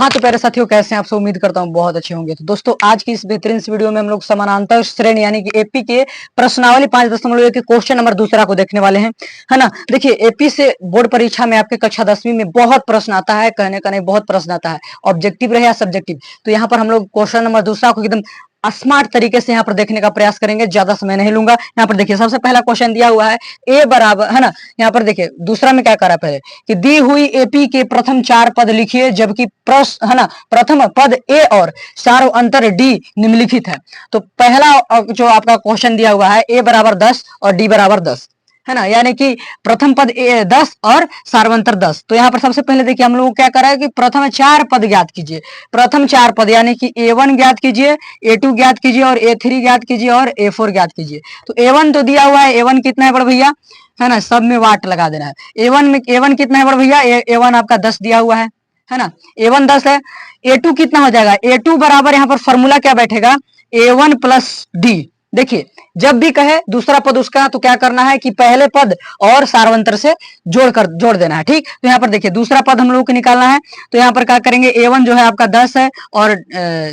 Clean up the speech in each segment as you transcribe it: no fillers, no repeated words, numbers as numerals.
हाँ तो प्यारे साथियों, कैसे हैं आप सब? उम्मीद करता हूँ बहुत अच्छे होंगे। तो दोस्तों, आज की इस बेहतरीन वीडियो में हम लोग समानांतर श्रेणी यानी कि एपी के प्रश्नावली 5.1 के क्वेश्चन नंबर दूसरा को देखने वाले हैं, है ना। देखिए, एपी से बोर्ड परीक्षा में आपके कक्षा 10वीं में बहुत प्रश्न आता है, कहने का नहीं बहुत प्रश्न आता है, ऑब्जेक्टिव रहे या सब्जेक्टिव। तो यहाँ पर हम लोग क्वेश्चन नंबर दूसरा को एकदम स्मार्ट तरीके से यहाँ पर देखने का प्रयास करेंगे, ज्यादा समय नहीं लूंगा। यहाँ पर देखिए, सबसे पहला क्वेश्चन दिया हुआ है ए बराबर, है ना। यहाँ पर देखिए दूसरा में क्या करा पहले कि दी हुई एपी के प्रथम 4 पद लिखिए, जबकि प्रश्न, है ना, प्रथम पद ए और सार्व अंतर डी निम्नलिखित है। तो पहला जो आपका क्वेश्चन दिया हुआ है ए बराबर 10 और डी बराबर 10, है ना, यानी कि प्रथम पद 10 और सार्वंतर 10। तो यहाँ पर सबसे पहले देखिए हम लोग क्या करा है कि प्रथम 4 पद ज्ञात कीजिए। प्रथम 4 पद यानी कि A1 ज्ञात कीजिए, A2 ज्ञात कीजिए और A3 ज्ञात कीजिए और A4 ज्ञात कीजिए। तो A1 तो दिया हुआ है, A1 कितना है बड़ भैया, है ना, सब में वाट लगा देना है। A1 कितना है बड़ भैया, A1 आपका 10 दिया हुआ है ना, A1 10 है। A2 कितना हो जाएगा, A2 बराबर यहाँ पर फॉर्मूला क्या बैठेगा, A1 प्लस डी। देखिए, जब भी कहे दूसरा पद उसका, तो क्या करना है कि पहले पद और सार्वंतर से जोड़ देना है, ठीक। तो यहाँ पर देखिए दूसरा पद हम लोग को निकालना है। तो यहाँ पर क्या करेंगे, A1 जो है आपका 10 है और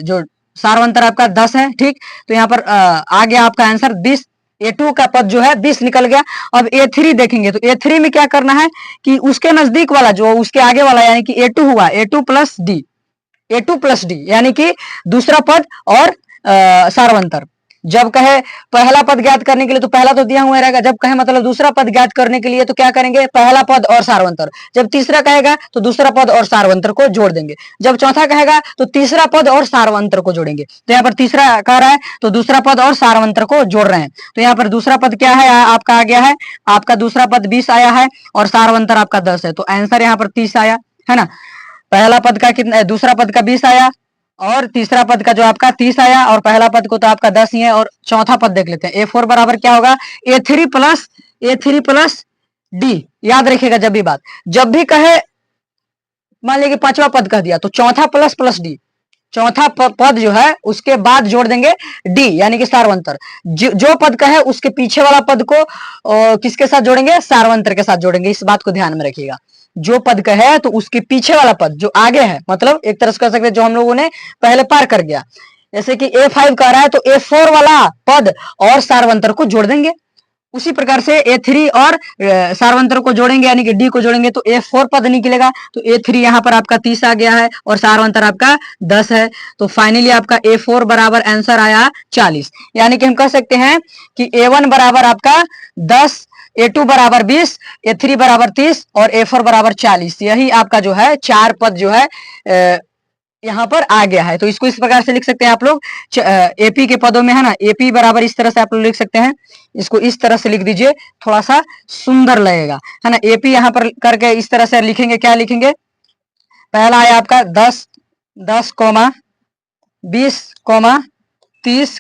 जो सार्वंतर आपका 10 है, ठीक। तो यहाँ पर आ गया आपका आंसर 20। A2 का पद जो है 20 निकल गया। अब A3 देखेंगे, तो A3 में क्या करना है कि उसके नजदीक वाला जो उसके आगे वाला यानी कि A2 हुआ, A2 plus D, A2 plus D यानी कि दूसरा पद और सार्वंतर। जब कहे पहला पद ज्ञात करने के लिए तो पहला तो दिया हुआ रहेगा, जब कहे मतलब दूसरा पद ज्ञात करने के लिए तो क्या करेंगे, पहला पद और सार्वंतर। जब तीसरा कहेगा तो दूसरा पद और सार्वंतर को जोड़ देंगे। जब चौथा कहेगा तो तीसरा पद और सार्वंतर को जोड़ेंगे। तो यहाँ पर तीसरा कह रहा है तो दूसरा पद और सार्वंतर को जोड़ रहे हैं। तो यहाँ पर दूसरा पद क्या है आपका आ गया है, आपका दूसरा पद 20 आया है और सार्वंतर आपका 10 है। तो आंसर यहाँ पर 30 आया, है ना। पहला पद का कितना, दूसरा पद का 20 आया और तीसरा पद का जो आपका 30 आया और पहला पद को तो आपका 10 ही है। और चौथा पद देख लेते हैं, A4 बराबर क्या होगा, A3 प्लस डी। याद रखिएगा, जब भी कहे मान लीजिए कि पांचवा पद कह दिया तो चौथा प्लस डी, चौथा पद जो है उसके बाद जोड़ देंगे डी यानी कि सार्वंतर। जो पद कहे उसके पीछे वाला पद को किसके साथ जोड़ेंगे, सार्वंतर के साथ जोड़ेंगे। इस बात को ध्यान में रखिएगा, जो पद कहे तो उसके पीछे वाला पद जो आगे है, मतलब एक तरह से कह सकते हैं जो हम लोगों ने पहले पार कर गया। जैसे कि A5 कह रहा है तो A4 वाला पद और सार्वंतर को जोड़ देंगे। उसी प्रकार से A3 और सार्वंतर को जोड़ेंगे यानी कि डी को जोड़ेंगे तो A4 पद निकलेगा। तो A3 यहाँ पर आपका 30 आ गया है और सार्वंतर आपका 10 है। तो फाइनली आपका A4 बराबर आंसर आया 40। यानी कि हम कह सकते हैं कि A1 बराबर आपका 10, A2 बराबर 20, A3 बराबर 30 और A4 बराबर 40। यही आपका जो है 4 पद जो है यहाँ पर आ गया है। तो इसको इस प्रकार से लिख सकते हैं आप लोग एपी के पदों में, है ना। एपी बराबर इस तरह से आप लोग लिख सकते हैं, इसको इस तरह से लिख दीजिए, थोड़ा सा सुंदर लगेगा, है ना। एपी यहाँ पर करके इस तरह से लिखेंगे, क्या लिखेंगे, पहला है आपका 10, 20, 30,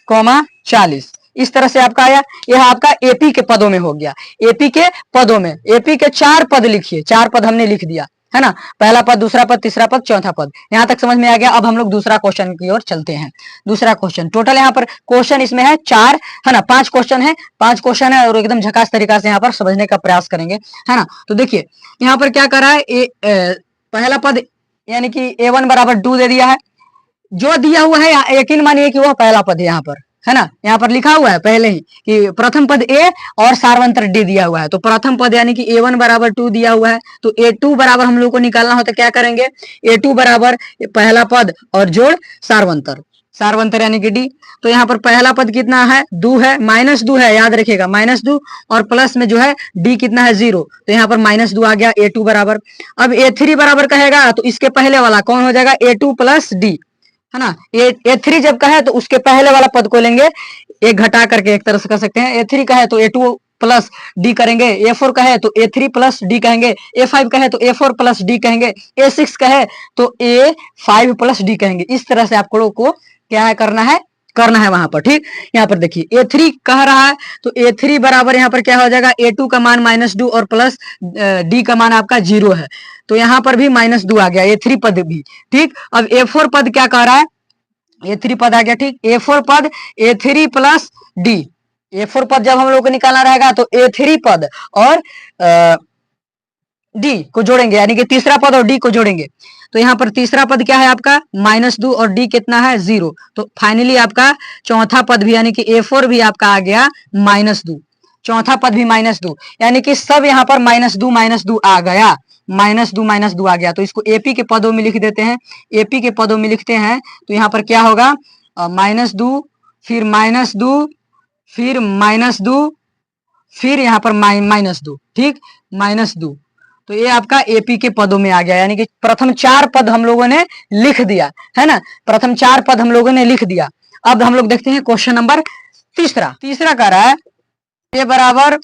40। इस तरह से आपका आया। यह आपका एपी के पदों में हो गया। एपी के पदों में एपी के 4 पद लिखिए, 4 पद हमने लिख दिया, है ना। पहला पद, दूसरा पद, तीसरा पद, चौथा पद। यहां तक समझ में आ गया। अब हम लोग दूसरा क्वेश्चन की ओर चलते हैं। दूसरा क्वेश्चन, टोटल यहाँ पर क्वेश्चन इसमें है 4, है ना। 5 क्वेश्चन है, 5 क्वेश्चन है और एकदम झकास तरीका से यहाँ पर समझने का प्रयास करेंगे, है ना। तो देखिए यहाँ पर क्या कर रहा है, पहला पद यानी कि A1 बराबर 2 दे दिया है। जो दिया हुआ है यकीन मानिए कि वह पहला पद है यहाँ पर, है ना। यहाँ पर लिखा हुआ है पहले ही कि प्रथम पद A और सार्वंतर D दिया हुआ है। तो प्रथम पद यानी कि A1 बराबर 2 दिया हुआ है। तो A2 बराबर हम लोग को निकालना हो तो क्या करेंगे, A2 बराबर पहला पद और जोड़ सार्वंतर, सार्वंतर यानी कि D। तो यहाँ पर पहला पद कितना है, 2 है, -2 है, याद रखिएगा -2 और प्लस में जो है D कितना है 0। तो यहाँ पर -2 आ गया A2 बराबर। अब A3 बराबर कहेगा तो इसके पहले वाला कौन हो जाएगा, A2 प्लस D, है ना। A3 जब कहे तो उसके पहले वाला पद को लेंगे, एक घटा करके एक तरह से कह सकते हैं। A3 कहे तो A2 प्लस डी करेंगे, A4 कहे तो A3 प्लस डी कहेंगे, A5 कहे तो A4 प्लस डी कहेंगे, A6 कहे तो A5 प्लस डी कहेंगे। इस तरह से आप लोगों को क्या करना है वहां पर, ठीक। यहाँ पर देखिए A3 कह रहा है तो A3 बराबर यहाँ पर क्या हो जाएगा, A2 का मान -2 और प्लस D का मान आपका 0 है। तो यहाँ पर भी -2 आ गया, A3 पद भी, ठीक। अब A4 पद क्या कह रहा है, A3 पद आ गया, ठीक। A4 पद A3 प्लस D, A4 पद जब हम लोग को निकालना रहेगा तो A3 पद और D को जोड़ेंगे यानी कि तीसरा पद और D को जोड़ेंगे। तो यहाँ पर तीसरा पद क्या है आपका -2 और डी कितना है 0। तो फाइनली आपका चौथा पद भी यानी कि A4 भी आपका आ गया -2, चौथा पद भी -2, यानी कि सब यहाँ पर -2 आ गया, -2 आ गया। तो इसको एपी के पदों में लिख देते हैं, एपी के पदों में लिखते हैं तो यहाँ पर क्या होगा -2 फिर -2 फिर -2 फिर यहाँ पर -2, ठीक -2। तो ये आपका एपी के पदों में आ गया, यानी कि प्रथम 4 पद हम लोगों ने लिख दिया है ना, प्रथम 4 पद हम लोगों ने लिख दिया। अब हम लोग देखते हैं क्वेश्चन नंबर तीसरा कह रहा है ए बराबर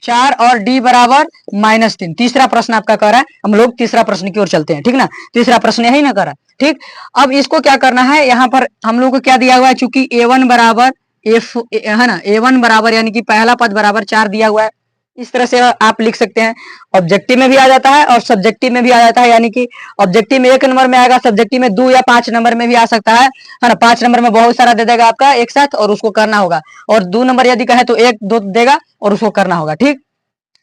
4 और डी बराबर -3। तीसरा प्रश्न आपका कह रहा है, हम लोग तीसरा प्रश्न की ओर चलते हैं, ठीक ना। तीसरा प्रश्न यही ना करा, ठीक। अब इसको क्या करना है, यहाँ पर हम लोग को क्या दिया हुआ है, चूंकि A1 बराबर है ना, A1 बराबर यानी कि पहला पद बराबर 4 दिया हुआ है। इस तरह से आप लिख सकते हैं, ऑब्जेक्टिव में भी आ जाता है और सब्जेक्टिव में भी आ जाता है, यानी कि ऑब्जेक्टिव में 1 नंबर में आएगा, सब्जेक्टिव में 2 या 5 नंबर में भी आ सकता है ना। 5 नंबर में बहुत सारा दे देगा आपका एक साथ और उसको करना होगा, और 2 नंबर यदि कहे तो 1 2 देगा और उसको करना होगा, ठीक।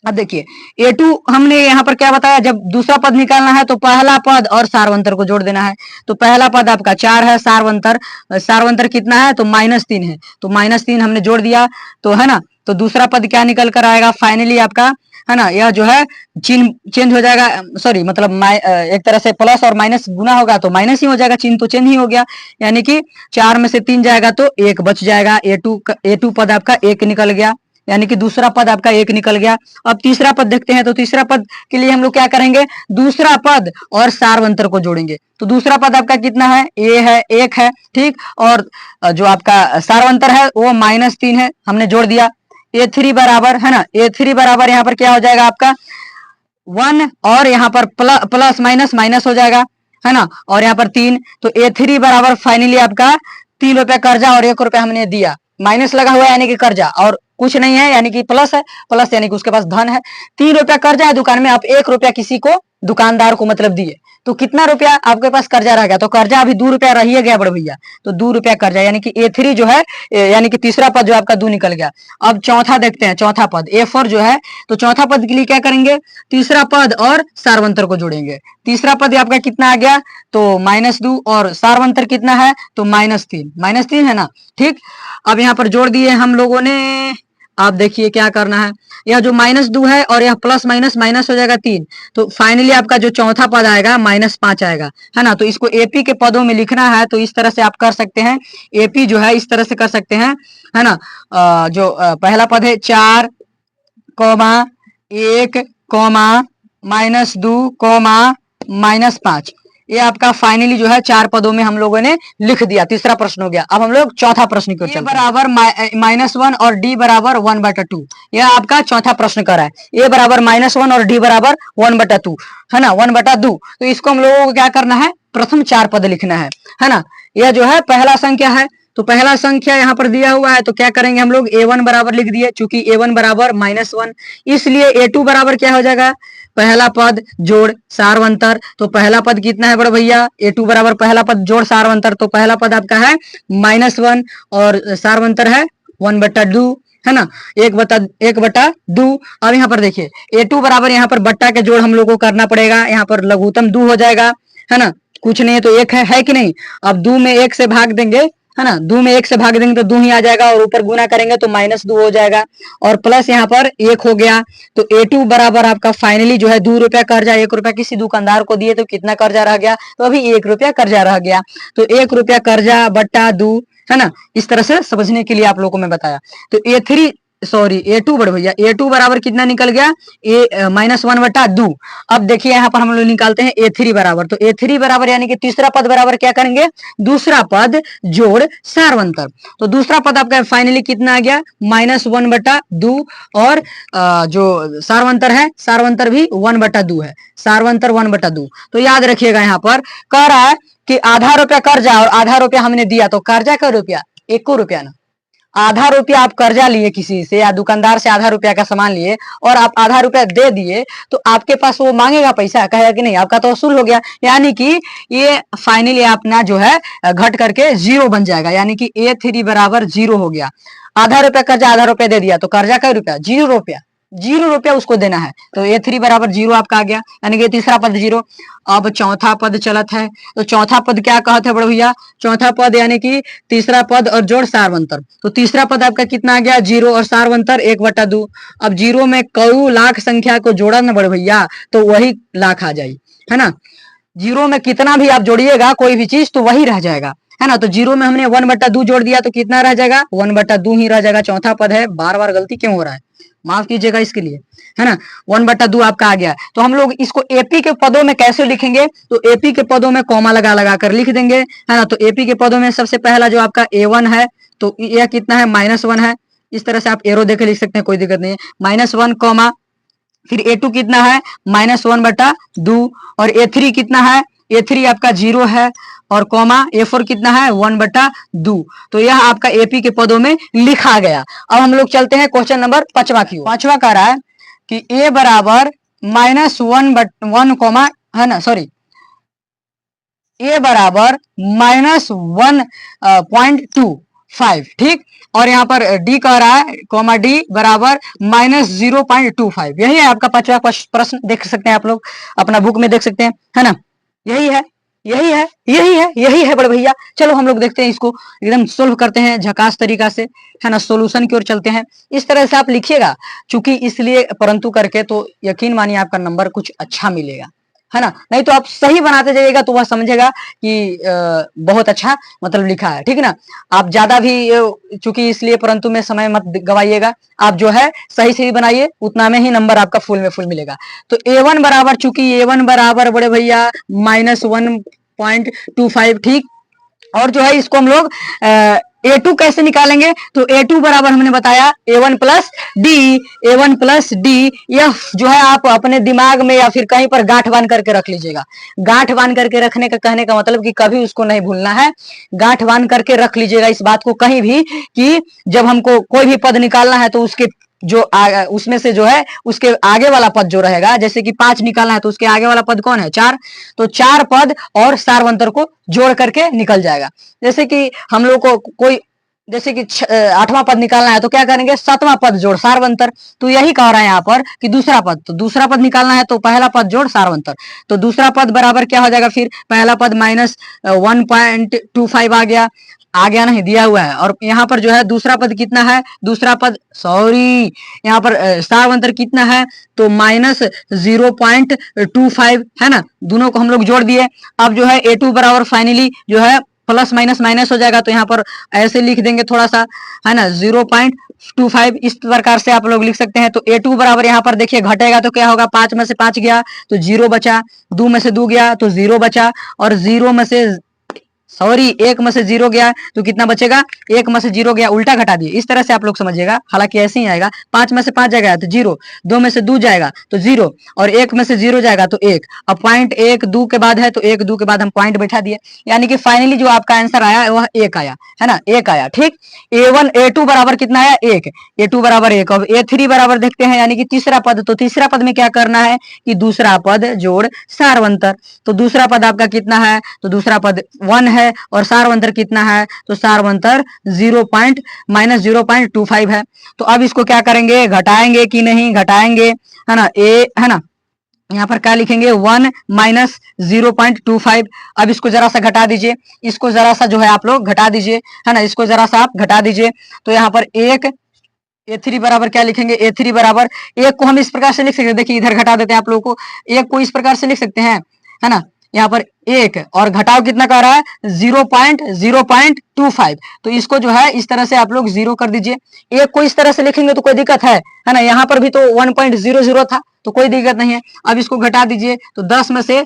अब देखिए A2 हमने यहाँ पर क्या बताया, जब दूसरा पद निकालना है तो पहला पद और सार्वंतर को जोड़ देना है। तो पहला पद आपका 4 है, सार्वंतर कितना है तो -3 है, तो -3 हमने जोड़ दिया तो है ना। तो दूसरा पद क्या निकल कर आएगा फाइनली आपका, है ना, यह जो है चिन्ह चेंज हो जाएगा, सॉरी मतलब एक तरह से प्लस और माइनस गुना होगा तो माइनस ही हो जाएगा, चिन्ह तो चेंज ही हो गया, यानी कि 4 में से 3 जाएगा तो 1 बच जाएगा। A2 पद आपका 1 निकल गया, यानी कि दूसरा पद आपका 1 निकल गया। अब तीसरा पद देखते हैं, तो तीसरा पद के लिए हम लोग क्या करेंगे, दूसरा पद और सार्वंतर को जोड़ेंगे। तो दूसरा पद आपका कितना है, A है 1 है, ठीक, और जो आपका सार्वंतर है वो -3 है, हमने जोड़ दिया। A3 बराबर है ना, A3 बराबर यहाँ पर क्या हो जाएगा आपका 1 और यहाँ पर प्लस माइनस माइनस हो जाएगा, है ना, और यहाँ पर 3। तो A3 बराबर फाइनली आपका 3 रुपया कर्जा और 1 रुपया हमने दिया, माइनस लगा हुआ है यानी कि कर्जा, और कुछ नहीं है यानी कि प्लस है, प्लस यानी कि उसके पास धन है। 3 रुपया कर्जा है दुकान में, आप 1 रुपया किसी को दुकानदार को मतलब दिए, तो कितना रुपया आपके पास कर्जा रह गया, तो कर्जा अभी 2 रुपया रह गया बड़े भैया, तो 2 रुपया कर्जा, यानी कि A3 जो है यानी कि तीसरा पद जो आपका 2 निकल गया। अब चौथा देखते हैं, चौथा पद A4 जो है, तो चौथा पद के लिए क्या करेंगे, तीसरा पद और सार्वंतर को जोड़ेंगे। तीसरा पद आपका कितना आ गया तो -2 और सार्वंतर कितना है तो -3 है ना, ठीक। अब यहाँ पर जोड़ दिए हम लोगों ने। आप देखिए क्या करना है, यह जो -2 है और यह प्लस माइनस माइनस हो जाएगा 3, तो फाइनली आपका जो चौथा पद आएगा -5 आएगा, है ना। तो इसको एपी के पदों में लिखना है तो इस तरह से आप कर सकते हैं, एपी जो है इस तरह से कर सकते हैं, है ना। जो पहला पद है 4, 1, -2, -5, ये आपका फाइनली जो है 4 पदों में हम लोगों ने लिख दिया। तीसरा प्रश्न हो गया। अब हम लोग चौथा प्रश्न की ओर चलते हैं। बराबर -1 और डी बराबर 1/2, यह आपका चौथा प्रश्न कर रहा है। ए बराबर -1 और डी बराबर 1/2, है ना, 1/2। तो इसको हम लोगों को क्या करना है, प्रथम 4 पद लिखना है ना। यह जो है पहला संख्या है, तो पहला संख्या यहाँ पर दिया हुआ है, तो क्या करेंगे हम लोग A1 बराबर लिख दिए, चूंकि A1 बराबर -1, इसलिए A2 बराबर क्या हो जाएगा, पहला पद जोड़ सार्वंतर। तो पहला पद कितना है बड़े भैया, A2 बराबर पहला पद जोड़ सार्वंतर, तो पहला पद आपका है -1 और सार्वंतर है 1/2, है ना, 1/2। अब यहाँ पर देखिए A2 बराबर यहाँ पर बट्टा के जोड़ हम लोग को करना पड़ेगा, यहाँ पर लघुत्तम 2 हो जाएगा, है ना, कुछ नहीं है तो 1 है कि नहीं। अब 2 में 1 से भाग देंगे, है ना, 2 में 1 से भाग देंगे तो 2 ही आ जाएगा, और ऊपर गुना करेंगे तो -2 हो जाएगा, और प्लस यहाँ पर 1 हो गया। तो A2 बराबर आपका फाइनली जो है 2 रुपया कर्जा, 1 रुपया किसी दुकानदार को दिए तो कितना कर्जा रह गया, तो अभी 1 रुपया कर्जा रह गया, तो 1 रुपया कर्जा बट्टा 2, है ना। इस तरह से समझने के लिए आप लोगों को मैं बताया। तो A2 बड़े भैया, A2 बराबर कितना निकल गया, -1/2। अब देखिए यहाँ पर हम लोग निकालते हैं A3 बराबर, तो A3 बराबर यानी कि तीसरा पद बराबर क्या करेंगे, दूसरा पद जोड़ सार्वंतर। तो दूसरा पद आपका फाइनली कितना आ गया, -1/2, और जो सार्वंतर है, सार्वंतर भी 1/2 है, सार्वंतर 1/2। तो याद रखिएगा यहाँ पर कह रहा है कि आधा रुपया कर्जा और आधा रुपया हमने दिया, तो कर्जा का रुपया 1 रुपया ना, आधा रुपया आप कर्जा लिए किसी से या दुकानदार से, आधा रुपया का सामान लिए और आप आधा रुपया दे दिए, तो आपके पास वो मांगेगा पैसा, कहेगा कि नहीं, आपका तो वसूल हो गया, यानी कि ये फाइनली अपना जो है घट करके 0 बन जाएगा, यानी कि A3 बराबर 0 हो गया। आधा रुपया कर्जा आधा रुपया दे दिया तो कर्जा का रुपया 0 रुपया, 0 रुपया उसको देना है। तो A3 बराबर 0 आपका आ गया, यानी कि तीसरा पद 0। अब चौथा पद चलत है, तो चौथा पद क्या कहते हैं बड़े भैया, चौथा पद यानी कि तीसरा पद और जोड़ सारवंतर। तो तीसरा पद आपका कितना आ गया 0 और सारवंतर 1/2। अब 0 में कऊ लाख संख्या को जोड़ा ना बड़े भैया, तो वही लाख आ जाए, है ना। 0 में कितना भी आप जोड़िएगा कोई भी चीज तो वही रह जाएगा, है ना। तो 0 में हमने 1/2 जोड़ दिया तो कितना रह जाएगा, 1/2 ही रह जाएगा। चौथा पद है, बार बार गलती क्यों हो रहा है, माफ कीजिएगा इसके लिए, है ना। 1/2 आपका आ गया। तो हम लोग इसको एपी के पदों में कैसे लिखेंगे, तो एपी के पदों में कॉमा लगा लगा कर लिख देंगे, है ना। तो एपी के पदों में सबसे पहला जो आपका A1 है, तो यह कितना है -1 है। इस तरह से आप एरो देकर लिख सकते हैं, कोई दिक्कत नहीं है। -1 कॉमा, फिर A2 कितना है -1/2, और A3 कितना है, A3 आपका 0 है, और कॉमा A4 कितना है 1/2। तो यह आपका एपी के पदों में लिखा गया। अब हम लोग चलते हैं क्वेश्चन नंबर 5वां की ओर। 5वां कह रहा है कि A बराबर -1 कॉमा, है ना, सॉरी, A बराबर -1.25, ठीक। और यहाँ पर डी कह रहा है कॉमा डी बराबर -0.25। यही है आपका 5वां प्रश्न, देख सकते हैं आप लोग अपना बुक में देख सकते हैं, है ना। यही है, यही है, यही है, यही है बड़े भैया। चलो हम लोग देखते हैं, इसको एकदम सोल्व करते हैं झकास तरीका से, है ना। सोल्यूशन की ओर चलते हैं। इस तरह से आप लिखिएगा, चूंकि इसलिए परंतु करके, तो यकीन मानिए आपका नंबर कुछ अच्छा मिलेगा, है ना। नहीं तो आप सही बनाते जाइएगा तो वह समझेगा कि बहुत अच्छा मतलब लिखा है, ठीक है ना। आप ज्यादा भी चूंकि इसलिए परंतु में समय मत गवाइएगा, आप जो है सही सही बनाइए, उतना में ही नंबर आपका फुल में फुल मिलेगा। तो A1 बराबर, चूंकि A1 बराबर बड़े भैया -1.25, ठीक। और जो है इसको हम लोग A2 कैसे निकालेंगे, तो A2 बराबर हमने बताया A1 plus D, A1 plus D. यह जो है आप अपने दिमाग में या फिर कहीं पर गांठ बांध करके रख लीजिएगा। गांठ बांध करके रखने का कहने का मतलब कि कभी उसको नहीं भूलना है, गांठ बांध करके रख लीजिएगा इस बात को कहीं भी, कि जब हमको कोई भी पद निकालना है तो उसके जो उसमें से जो है उसके आगे वाला पद जो रहेगा, जैसे कि 5 निकालना है तो उसके आगे वाला पद कौन है 4, तो 4 पद और सारवंतर को जोड़ करके निकल जाएगा। जैसे कि हम लोग को कोई, जैसे कि 8वां पद निकालना है तो क्या करेंगे 7वां पद जोड़ सारवंतर। तो यही कह रहा है यहाँ पर कि दूसरा पद, तो दूसरा पद निकालना है तो पहला पद जोड़ सारवंतर। तो दूसरा पद बराबर क्या हो जाएगा, फिर पहला पद -1.25 आ गया नहीं, दिया हुआ है। और यहाँ पर जो है दूसरा पद कितना है, दूसरा पद सॉरी यहाँ पर सारवंतर कितना है, तो -0.25, है ना। दोनों को हम लोग जोड़ दिए। अब जो है A2 बराबर फाइनली जो है प्लस माइनस माइनस हो जाएगा, तो यहाँ पर ऐसे लिख देंगे थोड़ा सा, है ना, 0.25 इस प्रकार से आप लोग लिख सकते हैं। तो A2 बराबर यहाँ पर देखिए घटेगा तो क्या होगा, 5 में से 5 गया तो 0 बचा, 2 में से 2 गया तो 0 बचा, और 0 में से सॉरी 1 में से 0 गया तो कितना बचेगा, 1 में से 0 गया, उल्टा घटा दिए। इस तरह से आप लोग समझिएगा, हालांकि ऐसे ही आएगा। 5 में से 5 जाएगा तो 0, 2 में से 2 जाएगा तो 0, और 1 में से 0 जाएगा तो 1। अब पॉइंट 1 2 के बाद है तो 1 2 के बाद हम पॉइंट बैठा दिए, यानी कि फाइनली जो आपका आंसर आया वह 1 आया, है ना, 1 आया, ठीक। A1 A2 बराबर कितना आया 1, A2 बराबर 1। अब A3 बराबर देखते हैं, यानी कि तीसरा पद। तो तीसरा पद में क्या करना है कि दूसरा पद जोड़ सारवंतर। तो दूसरा पद आपका कितना है, तो दूसरा पद 1 है, और सारवंतर कितना है, तो सारवंतर -0.25 है। तो अब इसको क्या करेंगे, घटाएंगे कि नहीं, घटाएंगे, है ना। है ना, यहाँ पर क्या लिखेंगे 1 -0.25। अब इसको जरा सा घटा दीजिए, इसको जरा सा जो है आप लोग घटा दीजिए, है ना, इसको जरा सा आप घटा दीजिए। तो यहाँ पर एक A3 बराबर क्या लिखेंगे, A3 बराबर 1 को हम इस प्रकार से लिख सकते हैं, देखिए इधर घटा देते हैं आप लोगों को, 1 को इस प्रकार से लिख सकते हैं, है ना। यहाँ पर 1 और घटाव कितना कर रहा है 0.25। तो इसको जो है इस तरह से आप लोग 0 कर दीजिए। 1 को इस तरह से लिखेंगे तो कोई दिक्कत है ना, यहाँ पर भी तो 1.00 था तो कोई दिक्कत नहीं है। अब इसको घटा दीजिए तो 10 में से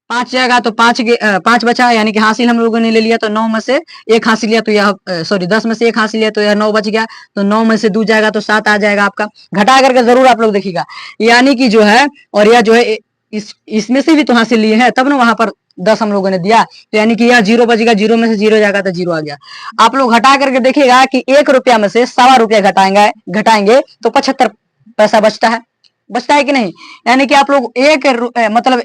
5 जाएगा तो 5 बचा, यानी कि हासिल हम लोगों ने ले लिया, तो 9 में से 1 हासिल लिया तो यह सॉरी 10 में से 1 हासिल लिया तो यह 9 बच गया, तो 9 में से 2 जाएगा तो 7 आ जाएगा आपका। घटा करके जरूर आप लोग देखिएगा, यानी कि जो है, और यह जो है इसमें से भी तो हासिल लिए हैं, तब ना वहां पर 10 हम लोगों ने दिया, तो यानी कि यह 0 बचेगा, 0 में से 0 जाएगा तो 0 आ गया। आप लोग घटा करके देखिएगा कि 1 रुपया में से ₹1.25 घटाएंगे तो 75 पैसा बचता है कि नहीं। यानी कि आप लोग मतलब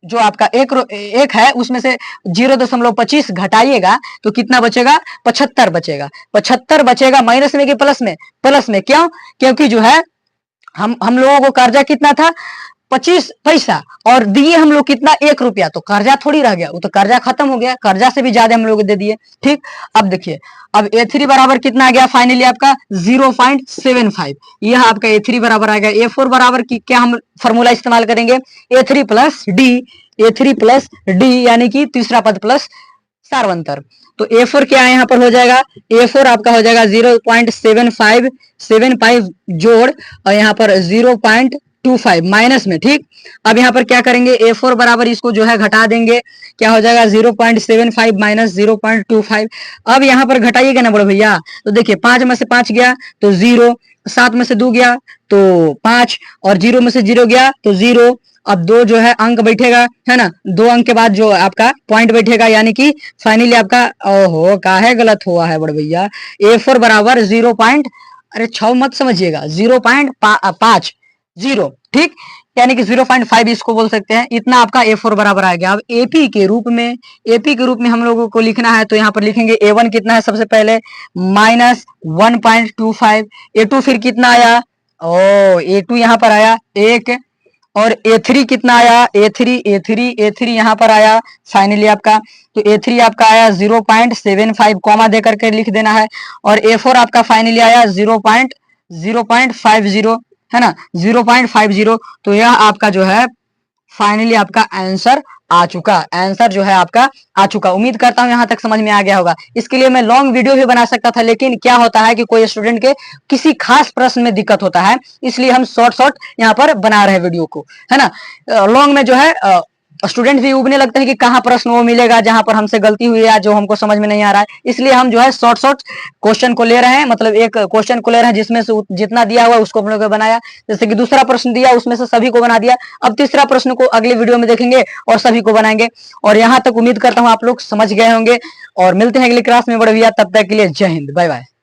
जो आपका एक है उसमें से 0.25 घटाइएगा तो कितना बचेगा, 75 बचेगा। 75 बचेगा माइनस में कि प्लस में, प्लस में। क्यों, क्योंकि जो है हम लोगों को कर्जा कितना था 25 पैसा और दिए हम लोग कितना 1 रुपया, तो कर्जा थोड़ी रह गया, वो तो कर्जा खत्म हो गया, कर्जा से भी ज्यादा हम लोग दे दिए। ठीक, अब देखिए अब A3 बराबर कितना आ गया फाइनली आपका 0.75, यह आपका A3 बराबर आ गया। A4 बराबर की क्या हम फॉर्मूला इस्तेमाल करेंगे, A3 plus D, A3 plus D यानी कि तीसरा पद प्लस सार्वंतर। तो A4 क्या यहाँ पर हो जाएगा, A4 आपका हो जाएगा 0.75 जोड़ और यहाँ पर 0.25 माइनस में। ठीक, अब यहाँ पर क्या करेंगे, A4 बराबर इसको जो है घटा देंगे, क्या हो जाएगा 0.75 माइनस 0.25। अब यहाँ पर घटाइएगा ना बड़े भैया, तो देखिए 5 में से 5 गया तो 0, 7 में से 2 गया तो 5 और 0 में से 0 गया तो 0। अब 2 जो है अंक बैठेगा, है ना, 2 अंक के बाद जो आपका पॉइंट बैठेगा यानी कि फाइनली आपका, ओहो काहे गलत हुआ है बड़े भैया, A4 बराबर 0. अरे 6 मत समझिएगा, 0.50। ठीक, यानी कि 0.5 इसको बोल सकते हैं, इतना आपका A4 बराबर आ गया। अब एपी के रूप में हम लोगों को लिखना है, तो यहाँ पर लिखेंगे A1 कितना है सबसे पहले -1.25, A2 फिर कितना आया, ओ A2 यहाँ पर आया 1, और A3 कितना आया, A3 यहाँ पर आया फाइनली आपका, तो A3 आपका आया 0.75, कॉमा दे करके लिख देना है, और A4 आपका फाइनली आया 0.50, है ना, 0.50। तो यह आपका जो है फाइनली आपका आंसर आ चुका, आंसर जो है आपका आ चुका। उम्मीद करता हूं यहां तक समझ में आ गया होगा। इसके लिए मैं लॉन्ग वीडियो भी बना सकता था, लेकिन क्या होता है कि कोई स्टूडेंट के किसी खास प्रश्न में दिक्कत होता है, इसलिए हम शॉर्ट यहाँ पर बना रहे हैं वीडियो को, है ना। लॉन्ग में जो है स्टूडेंट भी उबने लगते हैं कि कहाँ प्रश्न वो मिलेगा जहां पर हमसे गलती हुई है, जो हमको समझ में नहीं आ रहा है, इसलिए हम जो है शॉर्ट क्वेश्चन को ले रहे हैं, मतलब एक क्वेश्चन को ले रहे हैं जिसमें से जितना दिया हुआ उसको हम लोग बनाया। जैसे कि दूसरा प्रश्न दिया उसमें से सभी को बना दिया, अब तीसरा प्रश्न को अगले वीडियो में देखेंगे और सभी को बनाएंगे। और यहाँ तक उम्मीद करता हूँ आप लोग समझ गए होंगे, और मिलते हैं अगली क्लास में बड़े भैया, तब तक के लिए जय हिंद, बाय बाय।